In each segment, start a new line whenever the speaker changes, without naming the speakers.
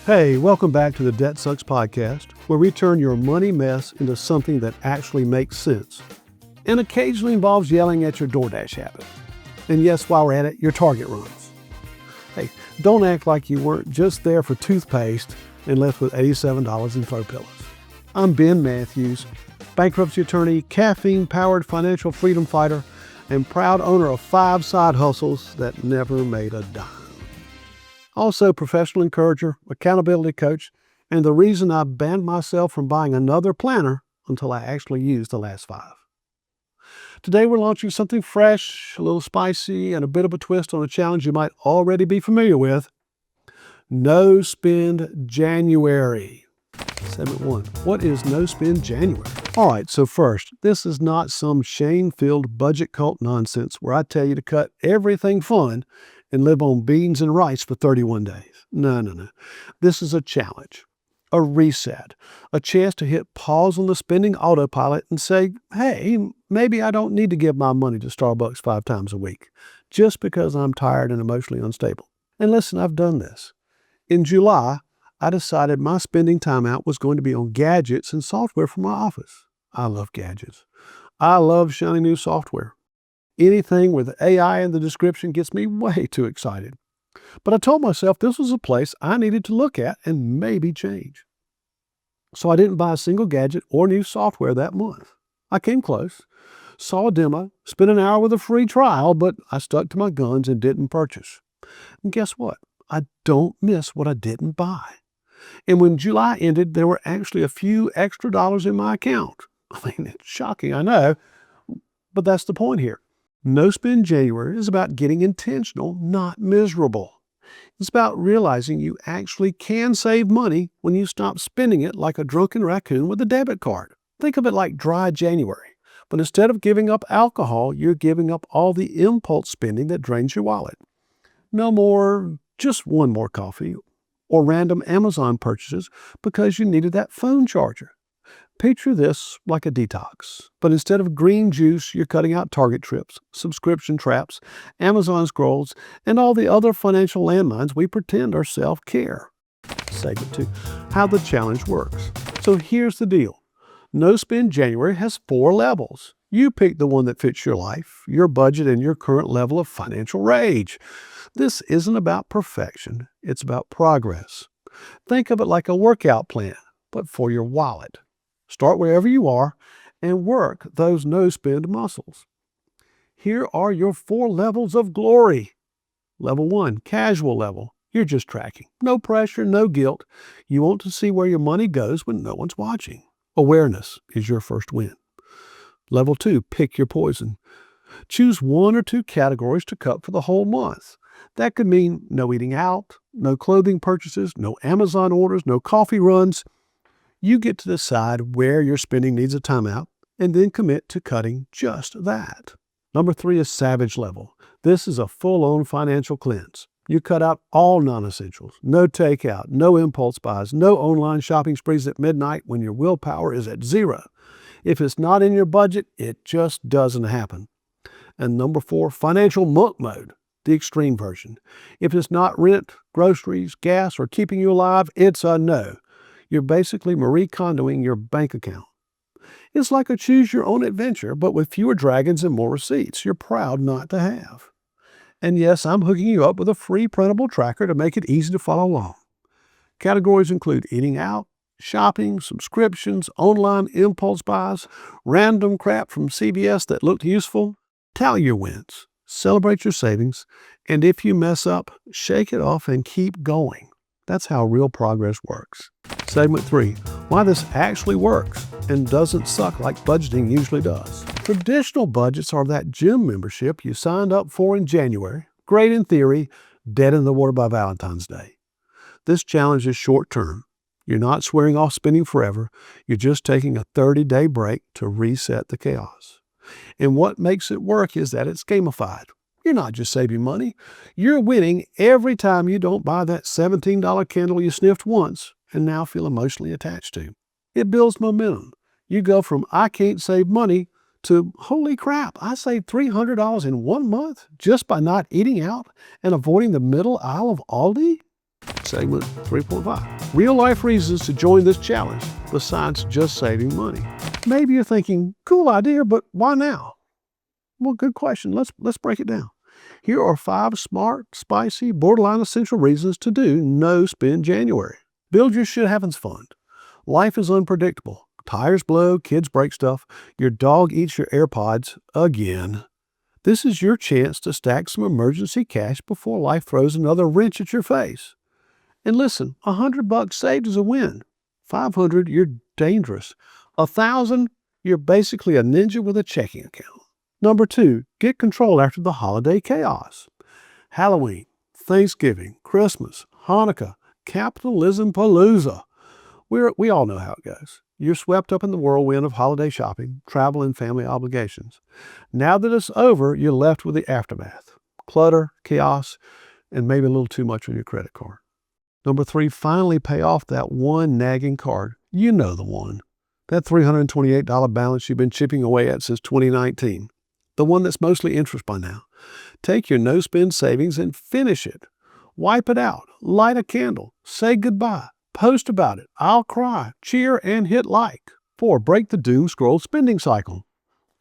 Hey, welcome back to the Debt Sucks podcast, where we turn your money mess into something that actually makes sense and occasionally involves yelling at your DoorDash habit. And yes, while we're at it, your Target runs. Hey, don't act like you weren't just there for toothpaste and left with $87 in throw pillows. I'm Ben Matthews, bankruptcy attorney, caffeine-powered financial freedom fighter, and proud owner of 5 side hustles that never made a dime. Also, professional encourager, accountability coach, and the reason I banned myself from buying another planner until I actually used the last 5. Today, we're launching something fresh, a little spicy, and a bit of a twist on a challenge you might already be familiar with. No Spend January. Segment 1. What is No Spend January? All right, so first, this is not some shame-filled budget cult nonsense where I tell you to cut everything fun and live on beans and rice for 31 days. No. This is a challenge, a reset, a chance to hit pause on the spending autopilot and say, hey, maybe I don't need to give my money to Starbucks 5 times a week just because I'm tired and emotionally unstable. And listen, I've done this. In July, I decided my spending timeout was going to be on gadgets and software for my office. I love gadgets. I love shiny new software. Anything with AI in the description gets me way too excited. But I told myself this was a place I needed to look at and maybe change. So I didn't buy a single gadget or new software that month. I came close, saw a demo, spent an hour with a free trial, but I stuck to my guns and didn't purchase. And guess what? I don't miss what I didn't buy. And when July ended, there were actually a few extra dollars in my account. I mean, it's shocking, I know, but that's the point here. No Spend January is about getting intentional, not miserable. It's about realizing you actually can save money when you stop spending it like a drunken raccoon with a debit card. Think of it like dry January, but instead of giving up alcohol, you're giving up all the impulse spending that drains your wallet. No more, just one more coffee, or random Amazon purchases because you needed that phone charger. Picture this like a detox, but instead of green juice, you're cutting out Target trips, subscription traps, Amazon scrolls, and all the other financial landmines we pretend are self-care. Segment 2, how the challenge works. So here's the deal. No Spend January has 4 levels. You pick the one that fits your life, your budget, and your current level of financial rage. This isn't about perfection. It's about progress. Think of it like a workout plan, but for your wallet. Start wherever you are and work those no-spend muscles. Here are your 4 levels of glory. Level 1, casual level. You're just tracking. No pressure, no guilt. You want to see where your money goes when no one's watching. Awareness is your first win. Level 2, pick your poison. Choose 1 or 2 categories to cut for the whole month. That could mean no eating out, no clothing purchases, no Amazon orders, no coffee runs. You get to decide where your spending needs a timeout and then commit to cutting just that. Number 3 is savage level. This is a full-on financial cleanse. You cut out all non-essentials, no takeout, no impulse buys, no online shopping sprees at midnight when your willpower is at 0. If it's not in your budget, it just doesn't happen. And number 4, financial monk mode, the extreme version. If it's not rent, groceries, gas, or keeping you alive, it's a no. You're basically Marie Kondoing your bank account. It's like a choose-your-own-adventure, but with fewer dragons and more receipts you're proud not to have. And yes, I'm hooking you up with a free printable tracker to make it easy to follow along. Categories include eating out, shopping, subscriptions, online impulse buys, random crap from CVS that looked useful. Tally your wins, celebrate your savings, and if you mess up, shake it off and keep going. That's how real progress works. Segment 3, why this actually works and doesn't suck like budgeting usually does. Traditional budgets are that gym membership you signed up for in January, great in theory, dead in the water by Valentine's Day. This challenge is short-term. You're not swearing off spending forever. You're just taking a 30-day break to reset the chaos. And what makes it work is that it's gamified. You're not just saving money. You're winning every time you don't buy that $17 candle you sniffed once and now feel emotionally attached to. It builds momentum. You go from I can't save money to holy crap, I saved $300 in 1 month just by not eating out and avoiding the middle aisle of Aldi? Segment 3.5. Real life reasons to join this challenge besides just saving money. Maybe you're thinking, cool idea, but why now? Well, good question. Let's break it down. Here are 5 smart, spicy, borderline essential reasons to do No Spend January. Build your shit happens fund. Life is unpredictable. Tires blow, kids break stuff, your dog eats your AirPods again. This is your chance to stack some emergency cash before life throws another wrench at your face. And listen, $100 saved is a win. $500, you're dangerous. $1,000, you're basically a ninja with a checking account. Number 2, get control after the holiday chaos. Halloween, Thanksgiving, Christmas, Hanukkah, capitalism palooza. We all know how it goes. You're swept up in the whirlwind of holiday shopping, travel, and family obligations. Now that it's over, you're left with the aftermath. Clutter, chaos, and maybe a little too much on your credit card. Number 3, finally pay off that one nagging card. You know the one. That $328 balance you've been chipping away at since 2019. The one that's mostly interest by now. Take your no-spend savings and finish it. Wipe it out. Light a candle. Say goodbye. Post about it. I'll cry. Cheer and hit like. 4, break the doom scroll spending cycle.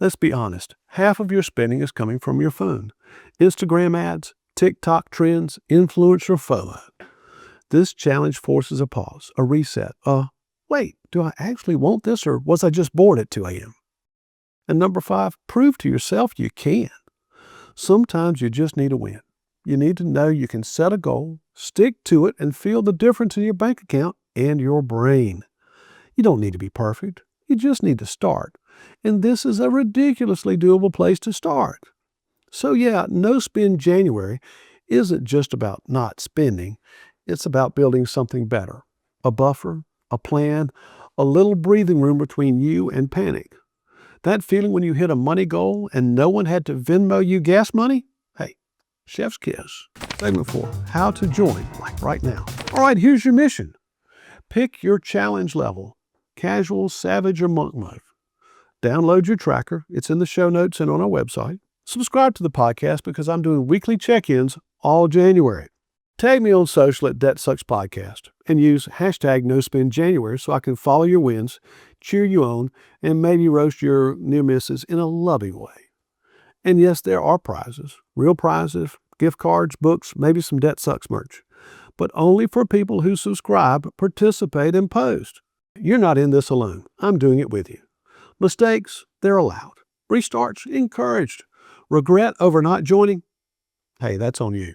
Let's be honest. Half of your spending is coming from your phone. Instagram ads, TikTok trends, influencer FOMO. This challenge forces a pause, a reset, wait, do I actually want this or was I just bored at 2 a.m.? And number 5, prove to yourself you can. Sometimes you just need a win. You need to know you can set a goal, stick to it, and feel the difference in your bank account and your brain. You don't need to be perfect. You just need to start. And this is a ridiculously doable place to start. So yeah, No Spend January isn't just about not spending. It's about building something better. A buffer, a plan, a little breathing room between you and panic. That feeling when you hit a money goal and no one had to Venmo you gas money? Hey, chef's kiss. Segment 4, how to join, like right now. All right, here's your mission. Pick your challenge level, casual, savage, or monk mode. Download your tracker. It's in the show notes and on our website. Subscribe to the podcast because I'm doing weekly check-ins all January. Tag me on social at Debt Sucks Podcast and use hashtag NoSpendJanuary so I can follow your wins, cheer you on, and maybe roast your near misses in a loving way. And yes, there are prizes, real prizes, gift cards, books, maybe some Debt Sucks merch, but only for people who subscribe, participate, and post. You're not in this alone. I'm doing it with you. Mistakes, they're allowed. Restarts, encouraged. Regret over not joining? Hey, that's on you.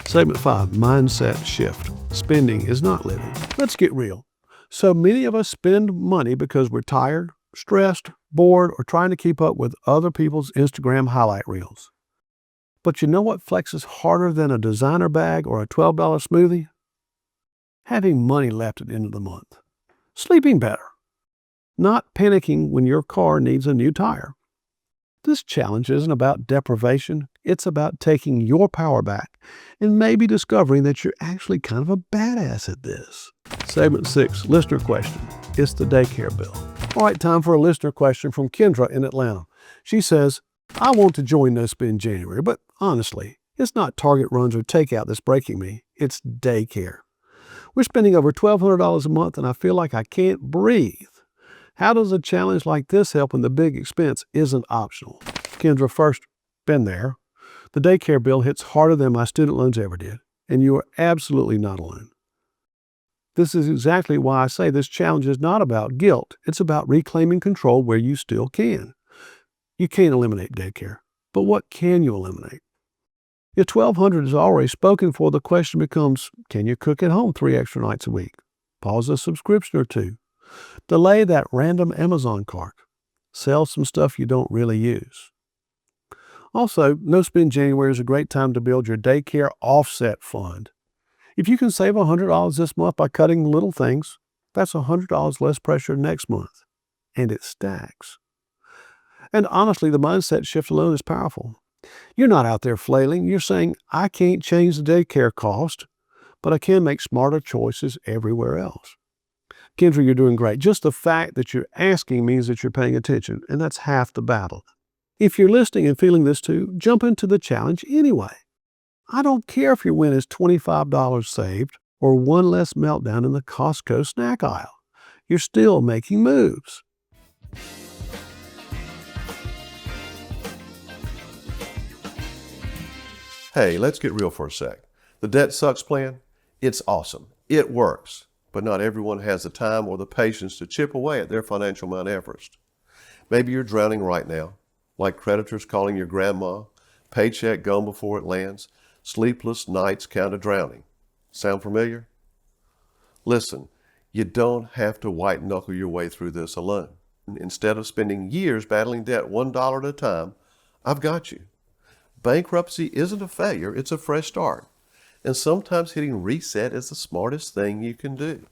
Segment 5, mindset shift. Spending is not living. Let's get real. So many of us spend money because we're tired, stressed, bored, or trying to keep up with other people's Instagram highlight reels. But you know what flexes harder than a designer bag or a $12 smoothie? Having money left at the end of the month. Sleeping better. Not panicking when your car needs a new tire. This challenge isn't about deprivation. It's about taking your power back and maybe discovering that you're actually kind of a badass at this. Segment 6, listener question. It's the daycare bill. All right, time for a listener question from Kendra in Atlanta. She says, I want to join No Spend January, but honestly, it's not Target runs or takeout that's breaking me. It's daycare. We're spending over $1,200 a month and I feel like I can't breathe. How does a challenge like this help when the big expense isn't optional? Kendra, first, been there. The daycare bill hits harder than my student loans ever did, and you are absolutely not alone. This is exactly why I say this challenge is not about guilt. It's about reclaiming control where you still can. You can't eliminate daycare, but what can you eliminate? If $1,200 is already spoken for, the question becomes, can you cook at home 3 extra nights a week? Pause a subscription or 2. Delay that random Amazon cart. Sell some stuff you don't really use. Also, No Spend January is a great time to build your daycare offset fund. If you can save $100 this month by cutting little things, that's $100 less pressure next month. And it stacks. And honestly, the mindset shift alone is powerful. You're not out there flailing. You're saying, I can't change the daycare cost, but I can make smarter choices everywhere else. Kendra, you're doing great. Just the fact that you're asking means that you're paying attention, and that's half the battle. If you're listening and feeling this too, jump into the challenge anyway. I don't care if your win is $25 saved or one less meltdown in the Costco snack aisle. You're still making moves.
Hey, let's get real for a sec. The Debt Sucks plan, it's awesome. It works. But not everyone has the time or the patience to chip away at their financial Mount Everest. Maybe you're drowning right now, like creditors calling your grandma, paycheck gone before it lands, sleepless nights count of drowning. Sound familiar? Listen, you don't have to white knuckle your way through this alone. Instead of spending years battling debt $1 at a time, I've got you. Bankruptcy isn't a failure, it's a fresh start. And sometimes hitting reset is the smartest thing you can do.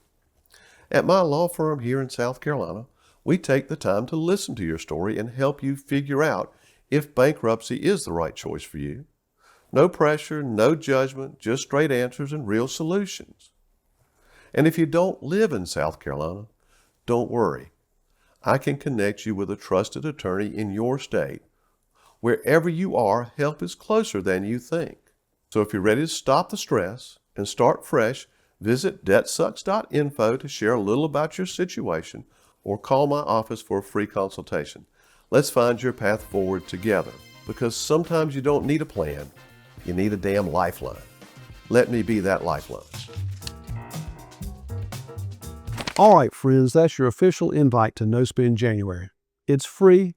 At my law firm here in South Carolina, we take the time to listen to your story and help you figure out if bankruptcy is the right choice for you. No pressure, no judgment, just straight answers and real solutions. And if you don't live in South Carolina, don't worry. I can connect you with a trusted attorney in your state. Wherever you are, help is closer than you think. So if you're ready to stop the stress and start fresh, visit debtsucks.info to share a little about your situation or call my office for a free consultation. Let's find your path forward together, because sometimes you don't need a plan, you need a damn lifeline. Let me be that lifeline.
All right, friends, that's your official invite to No Spend January. It's free,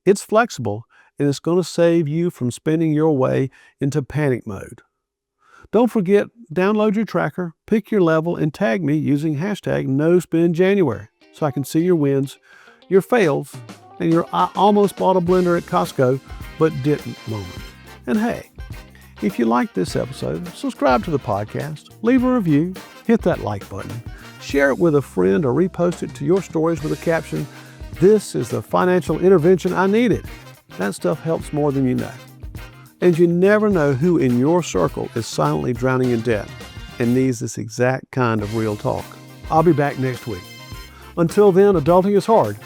it's flexible, and it's going to save you from spending your way into panic mode. Don't forget, download your tracker, pick your level, and tag me using hashtag NoSpendJanuary so I can see your wins, your fails, and your I almost bought a blender at Costco but didn't moment. And hey, if you like this episode, subscribe to the podcast, leave a review, hit that like button, share it with a friend, or repost it to your stories with a caption, "This is the financial intervention I needed." That stuff helps more than you know. And you never know who in your circle is silently drowning in debt and needs this exact kind of real talk. I'll be back next week. Until then, adulting is hard,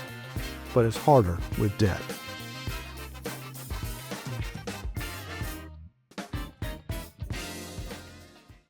but it's harder with debt.